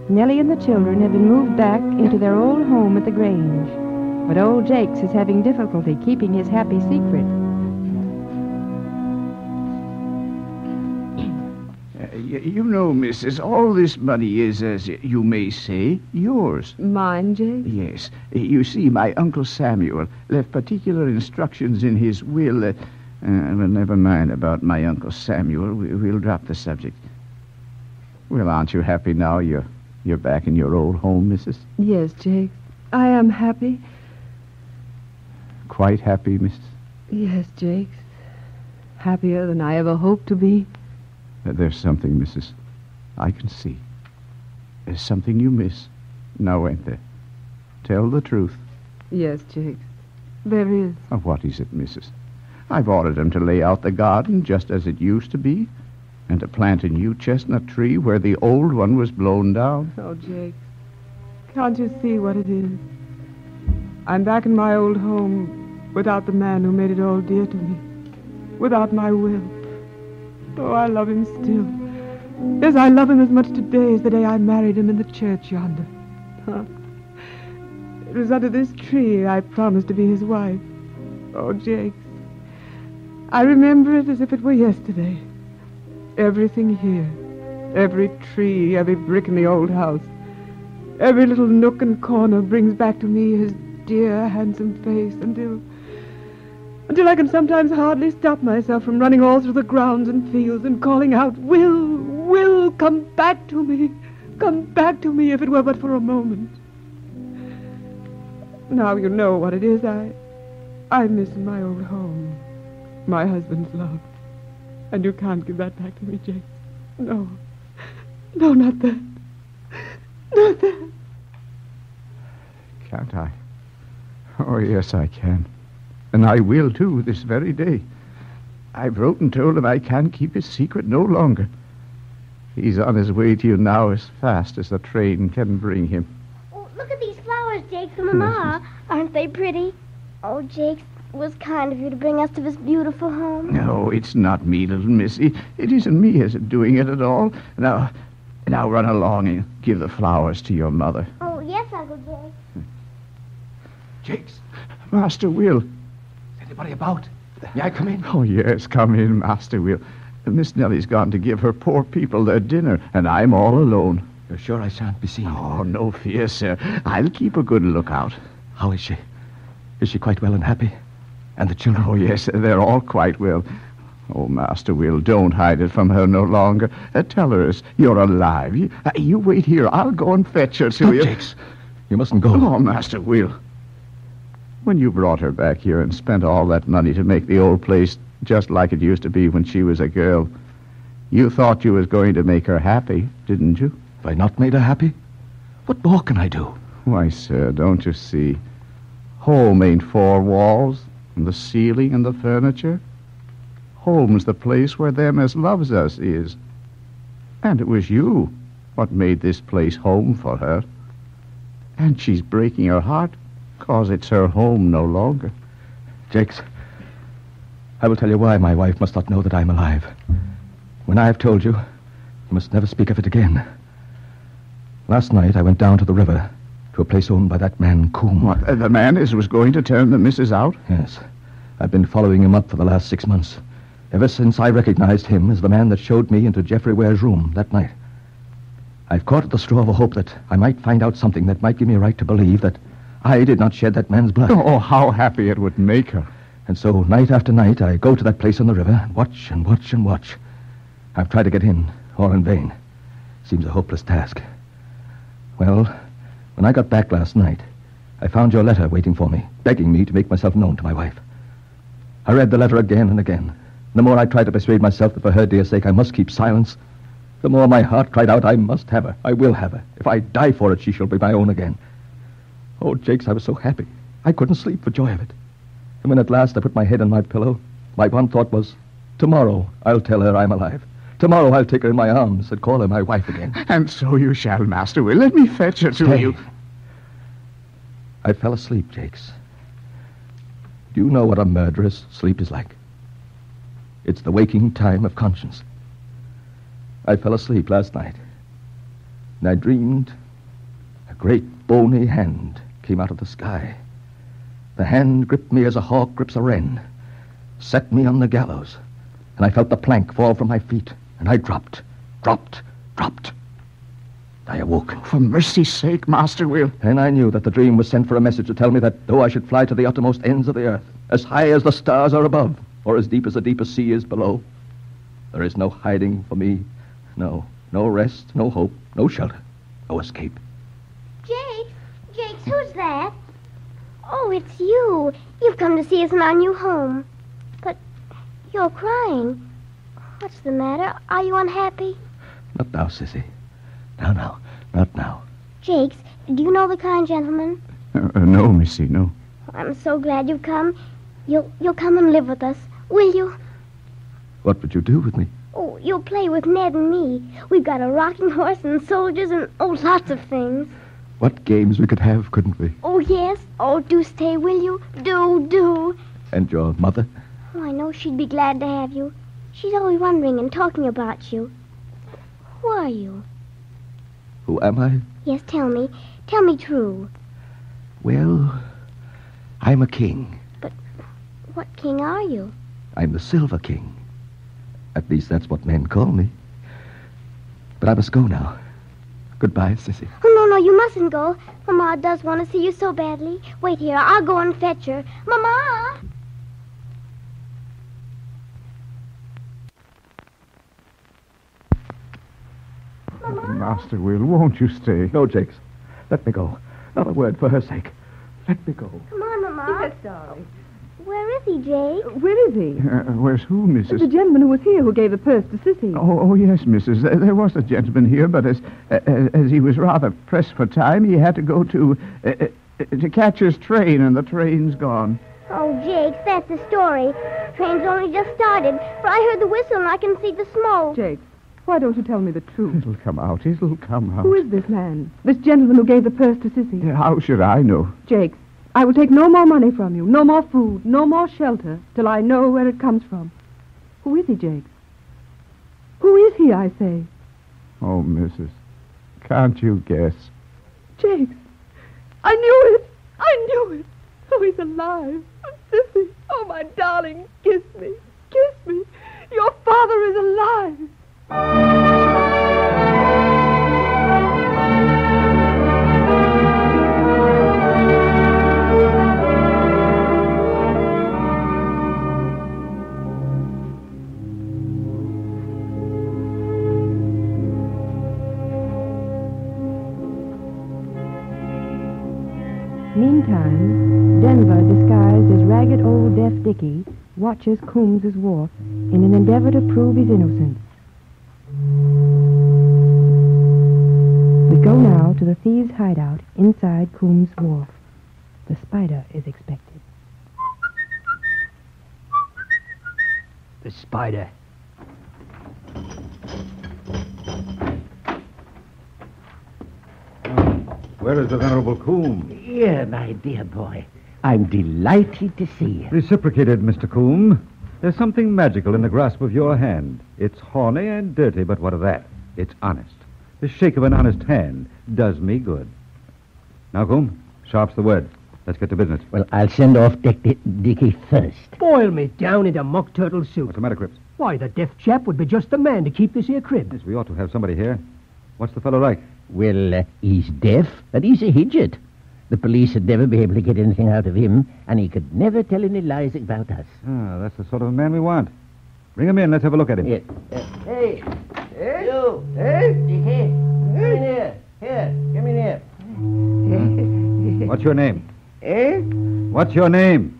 Nellie and the children have been moved back into their old home at the Grange. But old Jakes is having difficulty keeping his happy secret. You know, Mrs., all this money is, as you may say, yours. Mine, Jakes? Yes. You see, my Uncle Samuel left particular instructions in his will. Well, never mind about my Uncle Samuel. We'll drop the subject. Well, aren't you happy now you're back in your old home, Mrs.? Yes, Jakes. I am happy. Quite happy, Mrs.? Yes, Jakes. Happier than I ever hoped to be. There's something, Mrs., I can see. There's something you miss. Now, ain't there? Tell the truth. Yes, Jakes. There is. What is it, Mrs.? I've ordered them to lay out the garden just as it used to be, and to plant a new chestnut tree where the old one was blown down. Oh, Jakes, can't you see what it is? I'm back in my old home without the man who made it all dear to me. Without my Will. Oh, I love him still. Yes, I love him as much today as the day I married him in the church yonder. Huh? It was under this tree I promised to be his wife. Oh, Jakes, I remember it as if it were yesterday. Everything here, every tree, every brick in the old house, every little nook and corner brings back to me his dear, handsome face until I can sometimes hardly stop myself from running all through the grounds and fields and calling out, Will, Will, come back to me. Come back to me if it were but for a moment. Now you know what it is. I miss my old home, my husband's love. And you can't give that back to me, Jakes. No. No, not that. Not that. Can't I? Oh, yes, I can. And I will, too, this very day. I've wrote and told him I can't keep his secret no longer. He's on his way to you now as fast as the train can bring him. Oh, look at these flowers, Jake, for Mama. Aren't they pretty? Oh, Jake, it was kind of you to bring us to this beautiful home. No, it's not me, little missy. It isn't me as is doing it at all. Now run along and give the flowers to your mother. Oh, yes, Uncle Jake. Jakes. Master Will. Is anybody about? May I come in? Oh, yes, come in, Master Will. Miss Nellie's gone to give her poor people their dinner, and I'm all alone. You're sure I shan't be seen? Oh, no fear, sir. I'll keep a good lookout. How is she? Is she quite well and happy? And the children? Oh, yes, they're all quite well. Oh, Master Will, don't hide it from her no longer. Tell her you're alive. You wait here. I'll go and fetch her to you. Jakes, you mustn't go. Oh, Master Will. When you brought her back here and spent all that money to make the old place just like it used to be when she was a girl, you thought you was going to make her happy, didn't you? Have I not made her happy? What more can I do? Why, sir, don't you see? Home ain't four walls, and the ceiling and the furniture. Home's the place where them as loves us is. And it was you what made this place home for her. And she's breaking her heart 'cause it's her home no longer. Jakes, I will tell you why my wife must not know that I'm alive. When I have told you, you must never speak of it again. Last night I went down to the river, to a place owned by that man, Coombe. What, the man as was going to turn the missus out? Yes. I've been following him up for the last 6 months, ever since I recognized him as the man that showed me into Geoffrey Ware's room that night. I've caught at the straw of a hope that I might find out something that might give me a right to believe that I did not shed that man's blood. Oh, how happy it would make her. And so, night after night, I go to that place on the river and watch and watch and watch. I've tried to get in, all in vain. Seems a hopeless task. Well, when I got back last night, I found your letter waiting for me, begging me to make myself known to my wife. I read the letter again and again. The more I tried to persuade myself that for her dear sake I must keep silence, the more my heart cried out, I must have her. I will have her. If I die for it, she shall be my own again. Oh, Jakes, I was so happy. I couldn't sleep for joy of it. And when at last I put my head on my pillow, my one thought was, tomorrow I'll tell her I'm alive. Tomorrow I'll take her in my arms and call her my wife again. And so you shall, Master Will. Let me fetch her to you. I fell asleep, Jakes. Do you know what a murderous sleep is like? It's the waking time of conscience. I fell asleep last night, and I dreamed a great bony hand came out of the sky. The hand gripped me as a hawk grips a wren, set me on the gallows, and I felt the plank fall from my feet, and I dropped. I awoke. For mercy's sake, Master Will. And I knew that the dream was sent for a message to tell me that though I should fly to the uttermost ends of the earth, as high as the stars are above, or as deep as the deepest sea is below, there is no hiding for me. No rest, no hope, no shelter, no escape. Jakes, who's that? Oh, it's you. You've come to see us in our new home. But you're crying. What's the matter? Are you unhappy? Not now, Sissy. No, not now. Jakes, do you know the kind gentleman? No, Missy, no. I'm so glad you've come. You'll come and live with us, will you? What would you do with me? Oh, you'll play with Ned and me. We've got a rocking horse and soldiers and, lots of things. What games we could have, couldn't we? Oh, yes. Oh, do stay, will you? Do. And your mother? Oh, I know she'd be glad to have you. She's always wondering and talking about you. Who are you? Who am I? Yes, tell me. Tell me true. Well, I'm a king. But what king are you? I'm the Silver King. At least that's what men call me. But I must go now. Goodbye, Sissy. Oh, no, you mustn't go. Mama does want to see you so badly. Wait here. I'll go and fetch her. Mama! Mama? Master Will, won't you stay? No, Jakes. Let me go. Not a word for her sake. Let me go. Come on, Mama. Yes, darling. Where is he, Jake? Where is he? Where's who, Mrs.? The gentleman who was here who gave the purse to Sissy. Oh, yes, Mrs. There was a gentleman here, but as he was rather pressed for time, he had to go to catch his train, and the train's gone. Oh, Jake, that's the story. Train's only just started, but I heard the whistle and I can see the smoke. Jake, why don't you tell me the truth? It'll come out. It'll come out. Who is this man? This gentleman who gave the purse to Sissy? How should I know? Jake, I will take no more money from you, no more food, no more shelter, till I know where it comes from. Who is he, Jake? Who is he, I say? Oh, Mrs., can't you guess? Jake, I knew it. I knew it. Oh, he's alive. Sissy, oh, my darling, kiss me. Kiss me. Your father is alive. Meantime, Denver, disguised as ragged old deaf Dickie, watches Coombs's wharf in an endeavor to prove his innocence. We go now to the thieves' hideout inside Coombs' wharf. The spider is expected. The spider. Where is the Venerable Coombe? Here, my dear boy. I'm delighted to see you. Reciprocated, Mr. Coombe. There's something magical in the grasp of your hand. It's horny and dirty, but what of that? It's honest. The shake of an honest hand does me good. Now, Coombe, sharp's the word. Let's get to business. Well, I'll send off Dickie first. Boil me down into mock turtle soup. What's the matter, Cripps? Why, the deaf chap would be just the man to keep this here crib. Yes, we ought to have somebody here. What's the fellow like? Well, he's deaf, but he's a hidget. The police would never be able to get anything out of him, and he could never tell any lies about us. Ah, that's the sort of a man we want. Bring him in. Let's have a look at him. Here. Hey, you. Hey, Dickie. Come in here. Here, come in here. What's your name? Eh? What's your name?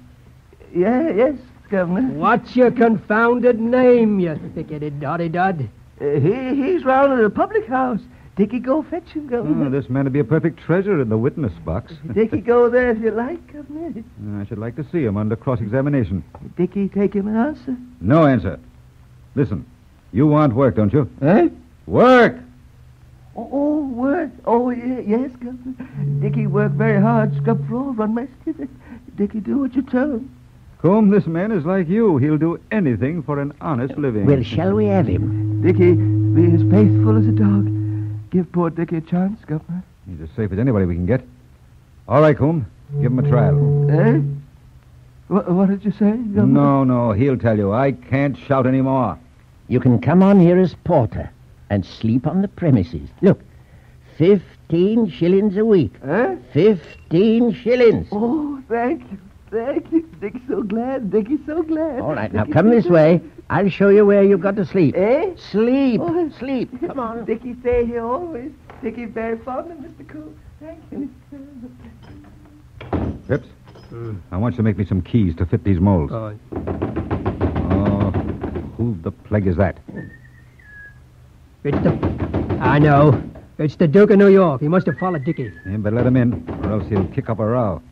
Yes, Governor. What's your confounded name, you thick-headed doddy-dod? He's round at the public house. Dickie, go fetch him, Governor. Oh, this man would be a perfect treasure in the witness box. Dickie, go there if you like, Governor. I should like to see him under cross-examination. Dickie, take him an answer. No answer. Listen, you want work, don't you? Eh? Work! Oh, work. Oh, yes, Governor. Dickie work very hard, scrub floor, run my stiff. Dickie, do what you tell him. Coombe, this man is like you. He'll do anything for an honest living. Well, shall we have him? Dickie, be as faithful as a dog. Give poor Dickie a chance, Governor. He's as safe as anybody we can get. All right, Coombe. Give him a trial. Eh? What did you say, Governor? No, he'll tell you. I can't shout any more. You can come on here as porter and sleep on the premises. Look, 15 shillings a week. Eh? 15 shillings. Oh, thank you. Thank you. Dickie's so glad. Dickie's so glad. All right, now come this way. I'll show you where you've got to sleep. Eh? Sleep. Oh, Sleep. Come on. Dickie stay here always. Dickie very fond of Mr. Coombe. Thank you. Pips, I want you to make me some keys to fit these molds. Oh, Who the plague is that? I know. It's the Duke of New York. He must have followed Dickie. You better let him in, or else he'll kick up a row.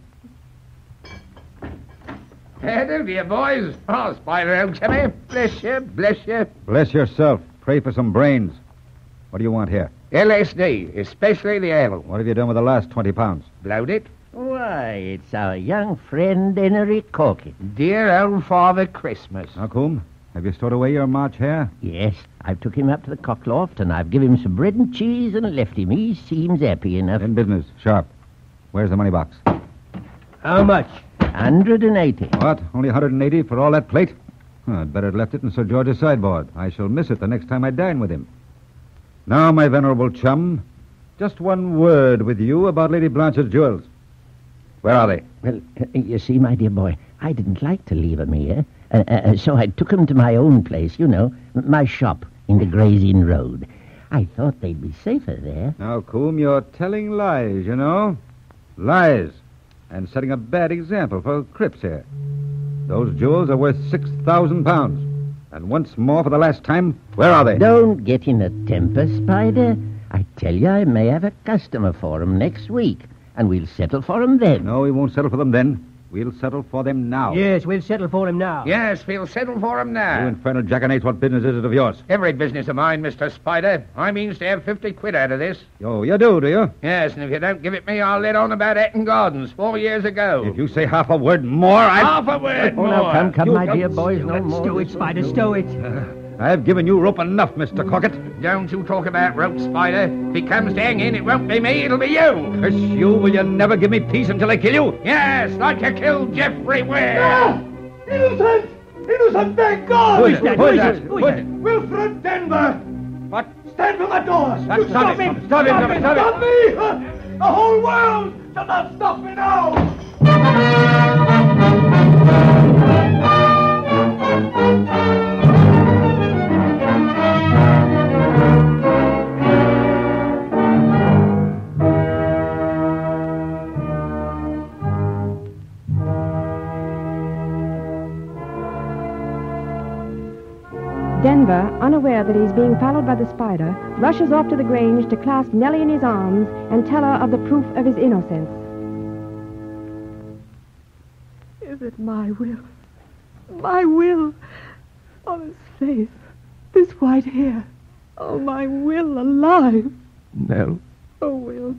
Hello, dear boys. Oh, Spider, old chummy. Bless you, bless you. Bless yourself. Pray for some brains. What do you want here? LSD, especially the ale. What have you done with the last 20 pounds? Blowed it. Why, it's our young friend Henry Corkin. Dear old Father Christmas. Now, Coombe, have you stowed away your March hare? Yes, I've took him up to the cockloft and I've given him some bread and cheese and left him. He seems happy enough. In business. Sharp. Where's the money box? How much? 180. What? Only 180 for all that plate? I'd better have left it in Sir George's sideboard. I shall miss it the next time I dine with him. Now, my venerable chum, just one word with you about Lady Blanche's jewels. Where are they? Well, you see, my dear boy, I didn't like to leave 'em here, so I took 'em to my own place, you know, my shop in the Gray's Inn Road. I thought they'd be safer there. Now, Coombe, you're telling lies, you know. Lies. And setting a bad example for Cripps here. Those jewels are worth £6,000. And once more for the last time, where are they? Don't get in a temper, Spider. I tell you, I may have a customer for 'em next week, and we'll settle for 'em then. No, we won't settle for them then. We'll settle for them now. Yes, we'll settle for him now. Yes, we'll settle for him now. You infernal jackanapes, what business is it of yours? Every business of mine, Mr. Spider. I means to have 50 quid out of this. Oh, you do you? Yes, and if you don't give it me, I'll let on about Eton Gardens 4 years ago. If you say half a word more, Half a word more. Now, come, my dear boys, no Let's more. stow it, Spider, stow it. I've given you rope enough, Mr. Crockett. Don't you talk about rope, Spider. If he comes to hang in, it won't be me, it'll be you. Curse you, will you never give me peace until I kill you? Yes, like you killed Geoffrey Ware. No! Innocent! Innocent, thank God! Who is that? Who is that? Who is that? Wilfred Denver! What? Stand from the door! Stop Stop him. him! Stop him. Stop me! The whole world shall not stop me now! Denver, unaware that he's being followed by the spider, rushes off to the grange to clasp Nellie in his arms and tell her of the proof of his innocence. Is it my will? My will? Oh, this face, this white hair. Oh, my will alive. Nell. Oh, Will,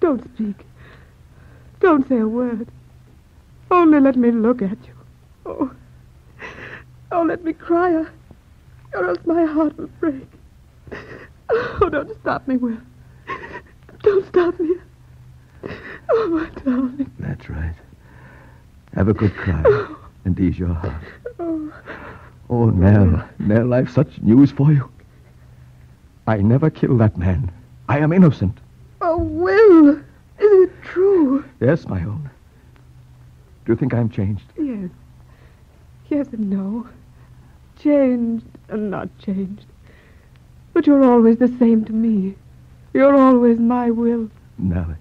don't speak. Don't say a word. Only let me look at you. Oh, let me cry, or else my heart will break. Oh, don't stop me, Will. Don't stop me. Oh, my darling. That's right. Have a good cry and ease your heart. Oh, Nell, I've such news for you. I never killed that man. I am innocent. Oh, Will, is it true? Yes, my own. Do you think I'm changed? Yes. Yes and no. Changed and not changed. But you're always the same to me. You're always my Will. Nellie.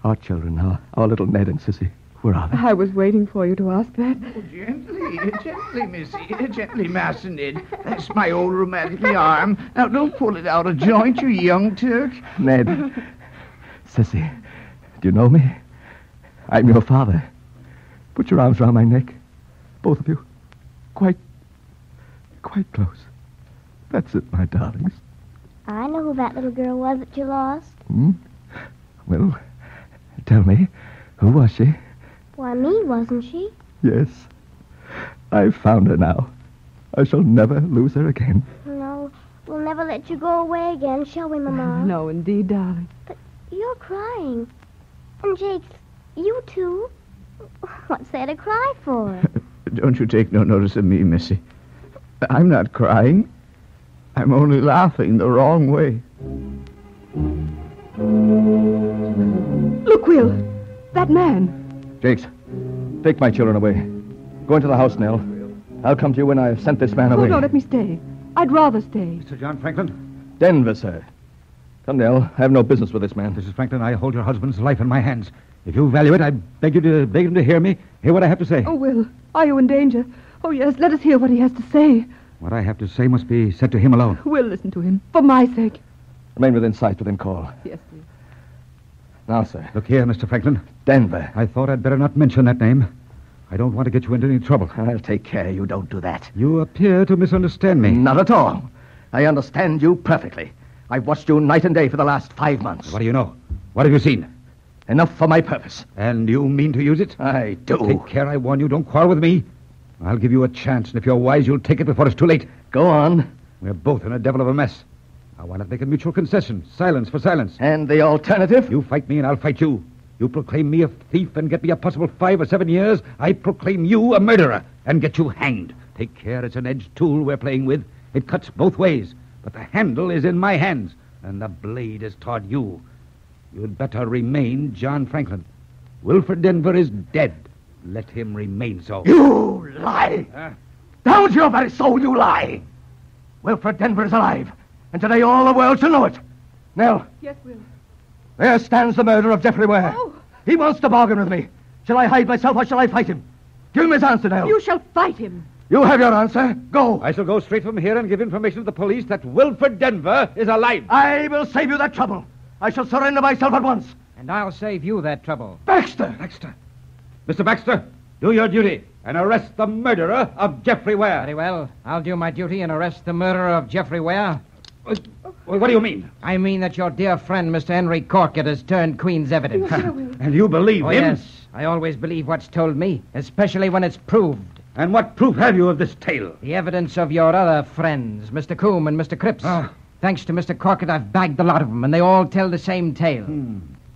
Our children, our little Ned and Sissy, where are they? I was waiting for you to ask that. Oh, gently, Missy. Gently, Master Ned. That's my old rheumatic arm. Now, don't pull it out of joint, you young Turk. Ned. Sissy, do you know me? I'm your father. Put your arms around my neck. Both of you. Quite close. That's it, my darlings. I know who that little girl was that you lost. Well, tell me, who was she? Why, me, wasn't she? Yes. I've found her now. I shall never lose her again. No, we'll never let you go away again, shall we, Mama? No, indeed, darling. But you're crying. And Jake's, you too. What's there to cry for? Don't you take no notice of me, Missy. I'm not crying. I'm only laughing the wrong way. Look, Will. That man. Jakes, take my children away. Go into the house, Nell. I'll come to you when I've sent this man away. No, let me stay. I'd rather stay. Mr. John Franklin? Denver, sir. Come, Nell. I have no business with this man. Mrs. Franklin, I hold your husband's life in my hands. If you value it, I beg him to hear me. Hear what I have to say. Oh, Will, are you in danger? Oh, yes, let us hear what he has to say. What I have to say must be said to him alone. We'll listen to him, for my sake. Remain within sight, within call. Yes, please. Now, sir. Look here, Mr. Franklin. Denver. I thought I'd better not mention that name. I don't want to get you into any trouble. I'll take care you don't do that. You appear to misunderstand me. Not at all. I understand you perfectly. I've watched you night and day for the last 5 months. What do you know? What have you seen? Enough for my purpose. And you mean to use it? I do. Take care, I warn you. Don't quarrel with me. I'll give you a chance, and if you're wise, you'll take it before it's too late. Go on. We're both in a devil of a mess. I want to make a mutual concession. Silence for silence. And the alternative? You fight me, and I'll fight you. You proclaim me a thief and get me a possible 5 or 7 years. I proclaim you a murderer and get you hanged. Take care, it's an edged tool we're playing with. It cuts both ways, but the handle is in my hands, and the blade is toward you. You'd better remain John Franklin. Wilfred Denver is dead. Let him remain so. You lie! Down to your very soul, you lie! Wilfred Denver is alive, and today all the world shall know it. Nell. Yes, Will. There stands the murderer of Geoffrey Ware. Oh. He wants to bargain with me. Shall I hide myself or shall I fight him? Give him his answer, Nell. You shall fight him. You have your answer. Go. I shall go straight from here and give information to the police that Wilfred Denver is alive. I will save you that trouble. I shall surrender myself at once. And I'll save you that trouble. Baxter! Mr. Baxter, do your duty and arrest the murderer of Geoffrey Ware. Very well. I'll do my duty and arrest the murderer of Geoffrey Ware. What do you mean? I mean that your dear friend, Mr. Henry Corkett, has turned Queen's evidence. And you believe him? Yes. I always believe what's told me, especially when it's proved. And what proof have you of this tale? The evidence of your other friends, Mr. Coombe and Mr. Cripps. Thanks to Mr. Corkett, I've bagged a lot of them, and they all tell the same tale.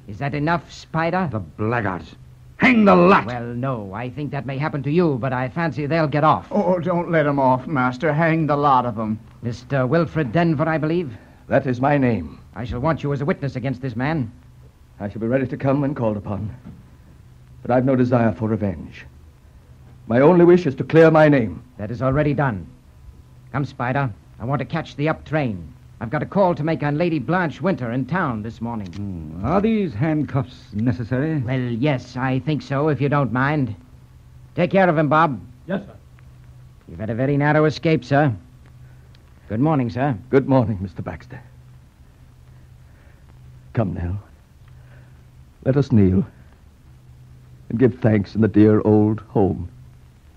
Is that enough, Spider? The blackguards. Hang the lot. Well, no. I think that may happen to you, but I fancy they'll get off. Oh, don't let them off, Master. Hang the lot of them. Mr. Wilfred Denver, I believe. That is my name. I shall want you as a witness against this man. I shall be ready to come when called upon. But I've no desire for revenge. My only wish is to clear my name. That is already done. Come, Spider. I want to catch the up train. I've got a call to make on Lady Blanche Winter in town this morning. Are these handcuffs necessary? Well, yes, I think so, if you don't mind. Take care of him, Bob. Yes, sir. You've had a very narrow escape, sir. Good morning, sir. Good morning, Mr. Baxter. Come, Nell. Let us kneel and give thanks in the dear old home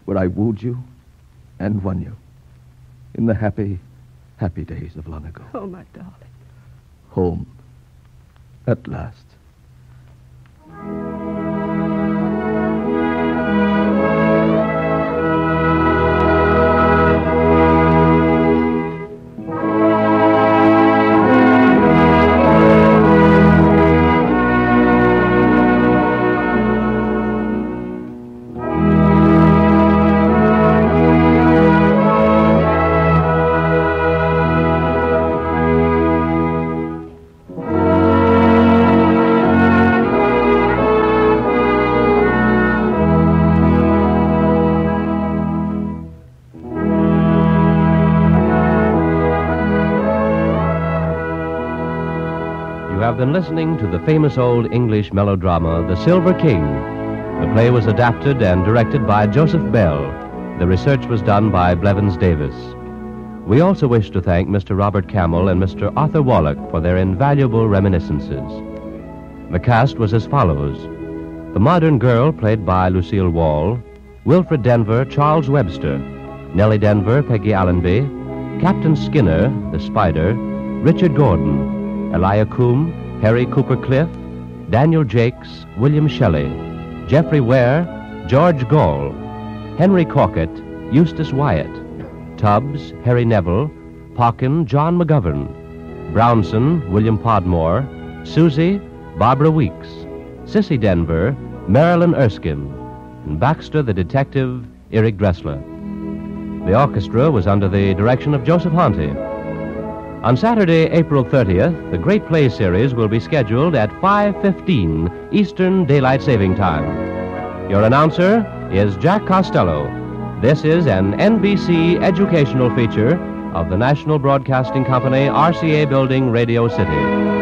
where I wooed you and won you in the happy, happy days of long ago. Oh, my darling. Home at last. Been listening to the famous old English melodrama, The Silver King. The play was adapted and directed by Joseph Bell. The research was done by Blevins Davis. We also wish to thank Mr. Robert Camel and Mr. Arthur Wallach for their invaluable reminiscences. The cast was as follows: the modern girl, played by Lucille Wall; Wilfred Denver, Charles Webster; Nellie Denver, Peggy Allenby; Captain Skinner, the Spider; Richard Gordon; Elia Coombe, Harry Cooper Cliff; Daniel Jakes, William Shelley; Geoffrey Ware, George Gall; Henry Corkett, Eustace Wyatt; Tubbs, Harry Neville; Parkin, John McGovern; Brownson, William Podmore; Susie, Barbara Weeks; Sissy Denver, Marilyn Erskine; and Baxter the detective, Eric Dressler. The orchestra was under the direction of Joseph Honte. On Saturday, April 30th, the Great Play Series will be scheduled at 5:15 Eastern Daylight Saving Time. Your announcer is Jack Costello. This is an NBC educational feature of the National Broadcasting Company, RCA Building, Radio City.